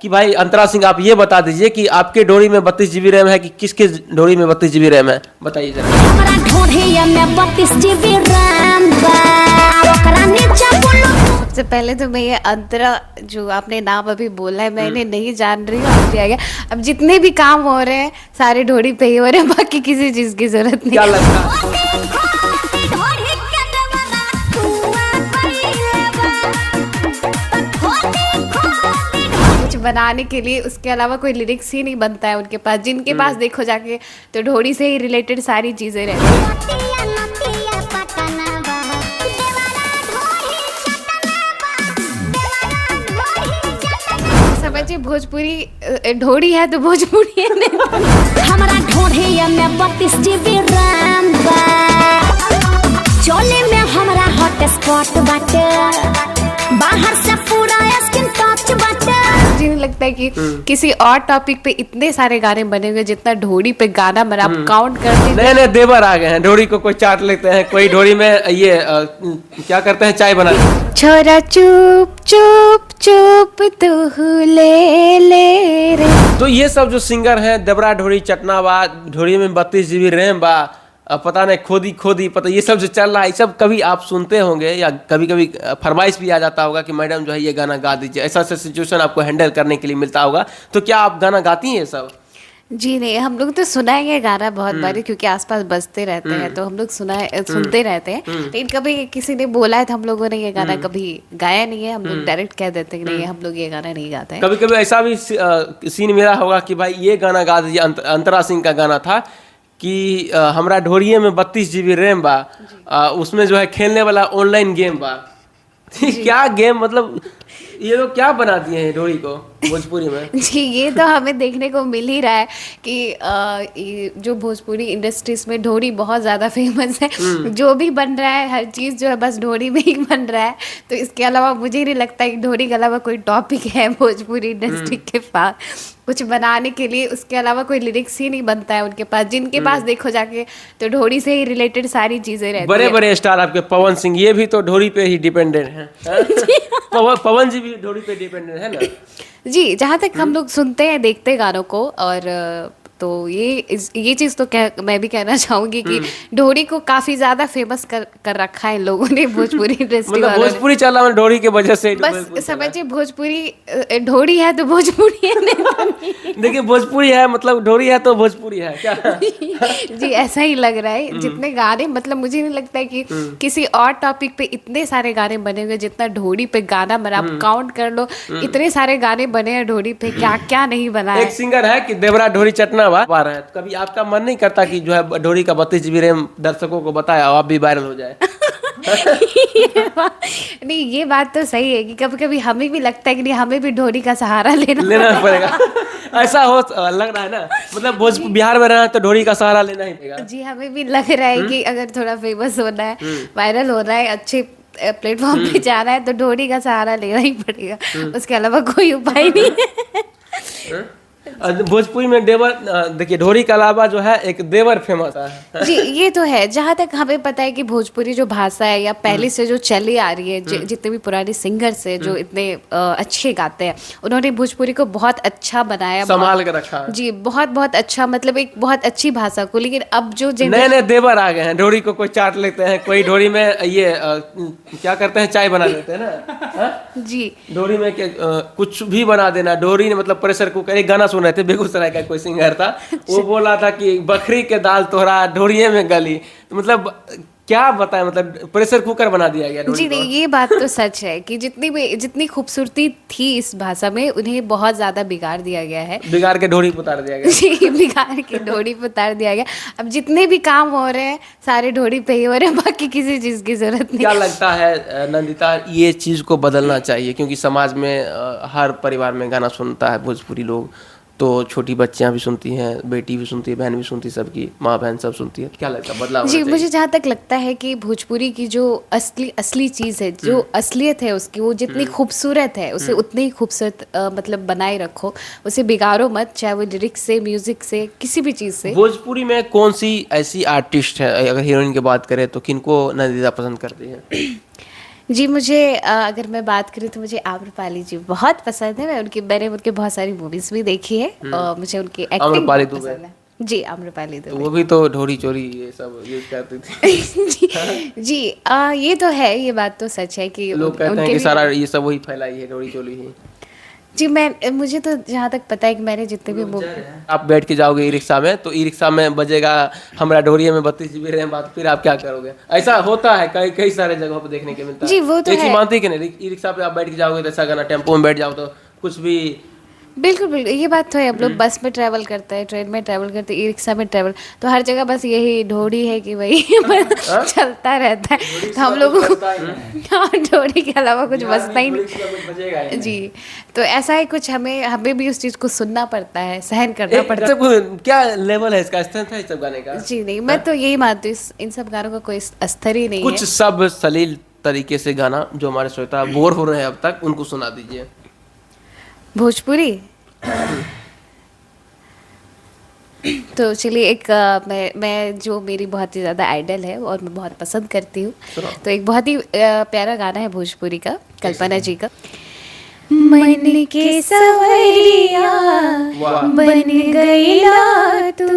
कि भाई अंतरा सिंह आप ये बता दीजिए कि आपके डोरी में 32 GB रैम है कि किसके डोरी में 32 GB रैम है, बताइए जरा। हमरा ढोढ़िया में 32 GB रैम बा, ओकरा नीचे बोलो। सबसे पहले तो मैं ये अंतरा जो आपने नाम अभी बोला है मैं इन्हें नहीं जान रही हूँ, आप भी आ गया। अब जितने भी काम हो रहे हैं सारे ढोड़ी पे ही हो रहे हैं, बाकी किसी चीज की जरूरत नहीं। क्या लगता है? कुछ बनाने के लिए उसके अलावा कोई लिरिक्स ही नहीं बनता है उनके पास, जिनके पास देखो जाके तो ढोड़ी से ही रिलेटेड सारी चीजें रहती हैं। समझिए भोजपुरी ढोड़ी है तो भोजपुरी है नहीं। हमरा ढोढ़िया में 32 GB रैम बा, चोली में हमरा हॉट स्पॉट बाटे, बाहर से पूरा स्किन टच बाटे। मुझे नहीं लगता है कि किसी और टॉपिक पे इतने सारे गाने बने हुए जितना ढोड़ी पे गाना बना। आप काउंट करते नए नए देवर आ गए हैं, ढोरी को कोई चाट लेते हैं, कोई ढोरी में ये क्या करते हैं, चाय बना लेते हैं। छोरा चुप चुप चुप तू ले ले रे। तो ये सब जो सिंगर हैं, देवरा ढोरी चटना बा, ढोरी में 32 GB रैम बा, पता नहीं खोदी खोदी पता, ये सब जो चल रहा है, ये सब कभी आप सुनते होंगे या कभी कभी फरमाइश भी आ जाता होगा कि मैडम जो है ये गाना गा दीजिए, ऐसा ऐसा सिचुएशन आपको हैंडल करने के लिए मिलता होगा। तो क्या आप गाना गाती हैं ये सब? जी नहीं, हम लोग तो सुनाएंगे गाना बहुत बारी क्योंकि आसपास बजते रहते हैं तो हम लोग सुनते रहते हैं। लेकिन कभी किसी ने बोला है तो हम लोगों ने ये गाना कभी गाया नहीं है। हम लोग डायरेक्ट कह देते हैं कि नहीं हम लोग ये गाना नहीं गाते हैं। कभी कभी ऐसा भी सीन मेरा होगा कि भाई ये गाना गा दीजिए, अंतरा सिंह का गाना था कि हमरा ढोरिये में 32 GB रैम बा, उसमें जो है खेलने वाला ऑनलाइन गेम बा। क्या गेम, मतलब ये लोग क्या बना दिए हैं ढोरी को भोजपुरी में? जी ये तो हमें देखने को मिल ही रहा है कि ये जो भोजपुरी इंडस्ट्रीज में ढोरी बहुत ज़्यादा फेमस है। जो भी बन रहा है हर चीज़ जो है बस ढोरी में ही बन रहा है। तो इसके अलावा मुझे नहीं लगता है कि ढोरी के अलावा कोई टॉपिक है भोजपुरी इंडस्ट्री के पास कुछ बनाने के लिए। उसके अलावा कोई लिरिक्स ही नहीं बनता है उनके पास, जिनके पास देखो जाके तो ढोरी से ही रिलेटेड सारी चीज़ें रहती हैं। बड़े बड़े स्टार आपके पवन सिंह, ये भी तो ढोरी पे ही डिपेंडेंट हैं। पवन जी भी ढोरी पे डिपेंडेंट है ना? जी जहाँ तक हम लोग सुनते हैं देखते हैं गानों को, और तो ये चीज़ तो मैं भी कहना चाहूँगी कि ढोरी को काफ़ी ज़्यादा फेमस कर रखा है इन लोगों ने भोजपुरी इंडस्ट्री मतलब भोजपुरी चला है ढोरी के वजह से। बस समझिए भोजपुरी ढोरी है तो भोजपुरी है नहीं। देखिए भोजपुरी है मतलब ढोरी है तो भोजपुरी है क्या? जी ऐसा ही लग रहा है। जितने गाने, मतलब मुझे नहीं लगता है कि किसी और टॉपिक पे इतने सारे गाने बने हुए जितना ढोरी पे गाना बना। आप काउंट कर लो, इतने सारे गाने बने हैं ढोरी पे, क्या क्या नहीं बना है। एक सिंगर है कि देवरा ढोरी चटना बा रहे हैं, तो कभी आपका मन नहीं करता कि जो है ढोरी का 32 GB रैम दर्शकों को बताया आप भी वायरल हो जाए? नहीं ये बात तो सही है कि कभी कभी हमें भी लगता है कि नहीं हमें भी ढोरी का सहारा लेना पड़ेगा। ऐसा हो लग रहा है ना, मतलब बिहार में रहना है तो ढोरी का सहारा लेना ही पड़ेगा। जी हमें भी लग रहा है कि अगर थोड़ा फेमस होना है, वायरल होना है, अच्छे प्लेटफॉर्म पे जाना है तो ढोरी का सहारा लेना ही पड़ेगा। उसके अलावा कोई उपाय नहीं है। भोजपुरी में देवर, देखिए ढोरी के अलावा जो है एक देवर फेमस है। जी ये तो है। जहाँ तक हमें पता है कि भोजपुरी जो भाषा है या पहले से जो चली आ रही है, जितने भी पुराने सिंगर्स हैं जो इतने अच्छे गाते हैं, उन्होंने भोजपुरी को बहुत अच्छा बनाया, संभाल कर रखा है। जी बहुत बहुत अच्छा, मतलब एक बहुत अच्छी भाषा को। लेकिन अब जो नए नए देवर आ गए हैं, ढोरी को कोई चाट लेते हैं, कोई ढोरी में ये क्या करते हैं, चाय बना लेते हैं ना। जी ढोरी में कुछ भी बना देना ढोरी ने, मतलब प्रेशर कुकर। एक गाना सुन रहे थे, बेगूसराय का कोई सिंगर था, वो बोला था कि बकरी के दाल तोहरा ढोरिये में गली। तो मतलब क्या बताएं, मतलब प्रेशर कुकर बना दिया गया ढोरी जी को। नहीं ये बात तो सच है कि जितनी खूबसूरती थी इस भाषा में उन्हें बहुत ज्यादा बिगाड़ दिया गया है। बिगाड़ के ढोरी पे उतार दिया गया। जी बिगाड़ के ढोरी पे उतार दिया गया। अब जितने भी काम हो रहे हैं सारे ढोरी पे ही हो रहे हैं, बाकी किसी चीज की जरूरत नहीं। क्या लगता है नंदिता, ये चीज को बदलना चाहिए? क्योंकि समाज में हर परिवार में गाना सुनता है भोजपुरी लोग, तो छोटी बच्चियां भी सुनती हैं, बेटी भी सुनती है, बहन भी सुनती है, सबकी माँ बहन सब सुनती है। क्या लगता है बदलाव? जी मुझे जहाँ तक लगता है कि भोजपुरी की जो असली चीज़ है, जो असलियत है उसकी, वो जितनी खूबसूरत है उसे उतनी ही खूबसूरत मतलब बनाए रखो, उसे बिगाड़ो मत, चाहे वो लिरिक्स से, म्यूजिक से, किसी भी चीज़ से। भोजपुरी में कौन सी ऐसी आर्टिस्ट है, अगर हीरोइन की बात करें तो किनको नंदिता पसंद करती है? जी मुझे अगर मैं बात करूँ तो मुझे आम्रपाली जी बहुत पसंद है। मैंने उनकी बहुत सारी मूवीज भी देखी है और मुझे उनकी एक्टिंग आम्रपाली बहुत पसंद है। जी आम्रपाली तो दुबे। वो भी तो ढोरी चोरी ये सब यूज करती थी। जी ये तो है, ये बात तो सच है कि लोग कहते हैं कि सारा ये सब वही फैलाई है, ढोरी चोरी ही। जी मुझे तो जहाँ तक पता है कि मैंने जितने भी मूवी आप बैठ के जाओगे ई रिक्शा में तो ई रिक्शा में बजेगा हमरा ढोरिया में 32 GB रैम बात, फिर आप क्या करोगे? ऐसा होता है कई कई सारे जगहों पर देखने को मिलता है। जी, वो तो एक चीज है। मानती है कि नहीं, ई रिक्शा पे आप बैठ के जाओगे तो ऐसा गाना, टेम्पो में बैठ जाओ तो कुछ भी। बिल्कुल बिल्कुल ये बात तो है। हम लोग बस में ट्रैवल करते हैं, ट्रेन में ट्रैवल करते हैं, ई रिक्शा में ट्रैवल, तो हर जगह बस यही ढोड़ी है कि भाई चलता रहता है। तो हम लोगों को हाँ, ढोड़ी के अलावा कुछ बचता ही नहीं। जी तो ऐसा है कुछ, हमें भी उस चीज़ को सुनना पड़ता है, सहन करना पड़ता है। क्या लेवल है इसका, स्तर है इस सब गाने का? जी नहीं, मैं तो यही मानती हूँ इन सब गानों का कोई स्तर ही नहीं कुछ है। सब सलील तरीके से गाना जो हमारे श्रोता बोर हो रहे हैं अब तक, उनको सुना दीजिए। भोजपुरी तो चलिए एक मैं जो मेरी बहुत ही ज़्यादा आइडल है और मैं बहुत पसंद करती हूँ, तो एक बहुत ही प्यारा गाना है भोजपुरी का, कल्पना जी का। मन के सवरिया बन गईला तू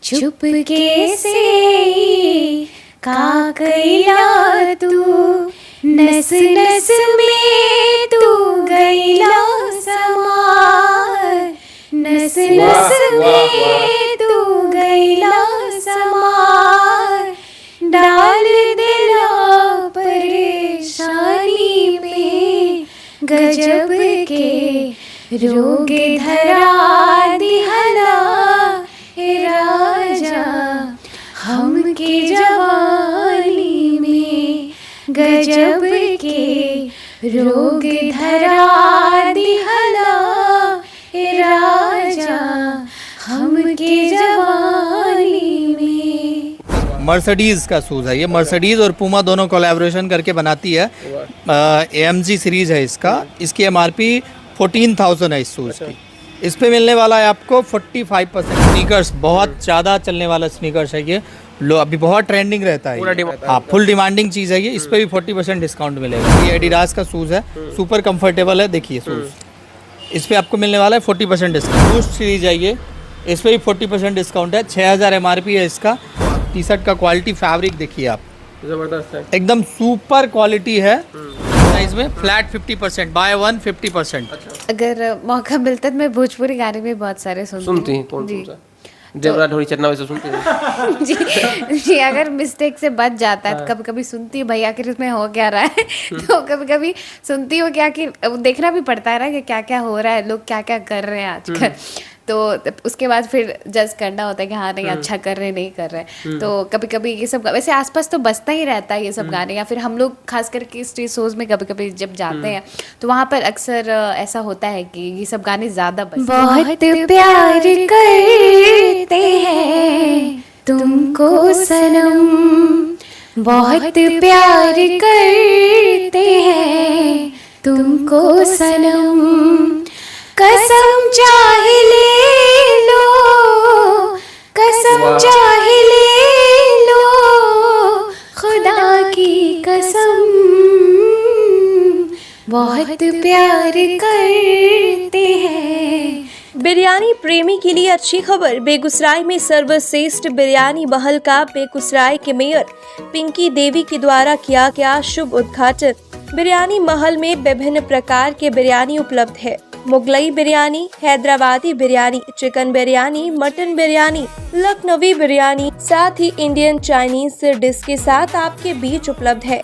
चुपके से का गईला तू नस नस में तू गईला समार नस नस में तू गईला समार डाल दिला परेशानी में गजब के रोग धरा दिहला हे राजा हम के जवानी में गजब के रोग धरा दिहला हे राजा हम के जवानी में। मर्सिडीज़ का शूज़ है ये। मर्सिडीज़ और पूमा दोनों कोलैबोरेशन करके बनाती है। AMG सीरीज़ है इसका। इसकी MRP 14,000 है इस शूज़ की। इस पे मिलने वाला है आपको 45%। स्नीकर्स बहुत ज़्यादा चलने वाला स्नीकर्स है ये, लो अभी बहुत ट्रेंडिंग रहता है। हाँ फुल डिमांडिंग चीज़ है ये। इस पे भी 40% डिस्काउंट मिलेगा। ये एडिडास का शूज़ है, सुपर कंफर्टेबल है। देखिए शूज़, इस पे आपको मिलने वाला है 40% डिस्काउंट। बूस्ट सीरीज है ये, इस पे भी 40% डिस्काउंट है। 6,000 MRP है इसका। टी शर्ट का क्वालिटी, फैब्रिक देखिए आप, जबरदस्त है, एकदम सुपर क्वालिटी है। इसमें फ्लैट 50%, बाय 1 50%। अगर मौका मिलता है तो मैं भोजपुरी गाने में बहुत सारे सुनती हैं? कौन सा? देवरा ढोरी चटना वैसे सुनते हैं? जी अगर मिस्टेक से बच जाता है तो कभी कभी सुनती हूँ भाई आखिर इसमें हो क्या रहा है। तो कभी कभी सुनती हूँ क्या कि देखना भी पड़ता है ना कि क्या क्या हो रहा है, लोग क्या क्या कर रहे हैं आजकल। तो उसके बाद फिर जज करना होता है कि हाँ नहीं अच्छा कर रहे नहीं कर रहे। तो कभी कभी ये सब वैसे आसपास तो बजता ही रहता है ये सब गाने, या फिर हम लोग खास करके स्टेज शोज में कभी कभी जब जाते हैं तो वहाँ पर अक्सर ऐसा होता है कि ये सब गाने ज्यादा बजते हैं। बहुत प्यार करते हैं तुमको सनम, बहुत प्यार करते हैं तुमको सनम, कसम चाहे ले लो, कसम चाहे ले लो, खुदा की कसम, बहुत प्यार करते हैं। बिरयानी प्रेमी के लिए अच्छी खबर। बेगूसराय में सर्वश्रेष्ठ बिरयानी महल का बेगूसराय के मेयर पिंकी देवी के द्वारा किया गया शुभ उद्घाटन। बिरयानी महल में विभिन्न प्रकार के बिरयानी उपलब्ध है। मुगलई बिरयानी, हैदराबादी बिरयानी, चिकन बिरयानी, मटन बिरयानी, लखनवी बिरयानी, साथ ही इंडियन चाइनीज डिश के साथ आपके बीच उपलब्ध है।